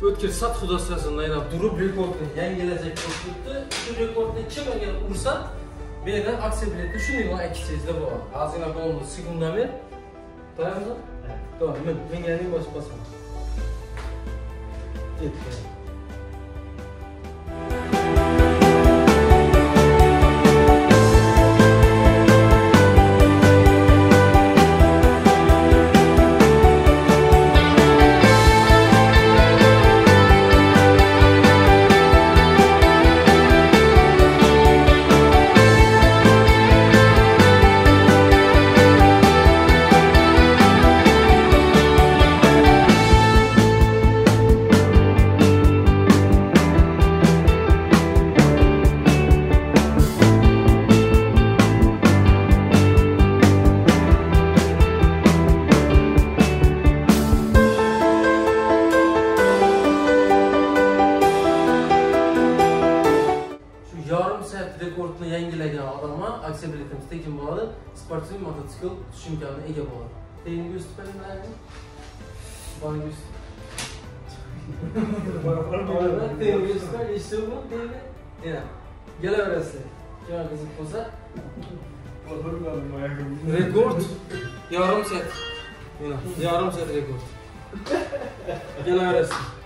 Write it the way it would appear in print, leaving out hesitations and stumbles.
o'tkir sat xudosasidan yana durib rekordni yangilajak bo'lib turibdi. Shu rekordni kim agar ursa, mendan aksiya bileti shunday aytsangiz da bo'ladi. Ozgina bo'ldi, sekundamir. To'g'rimi? To'g'ri, menga yana bosaman. Ketdi. Rekordni yangilagan odamga aksiya biletimiz tekin bo'ladi. Sportiv mototsikl tushunchani ega bo'ladi. Tekin göstermaymi? Bana göster. Tekin göster, işte bu tekin. Yana. Gelaverasizlar. Kim qiziq bo'lsa, rekord yarim soat. Yana, yarim soat rekord. Gelaverasizlar.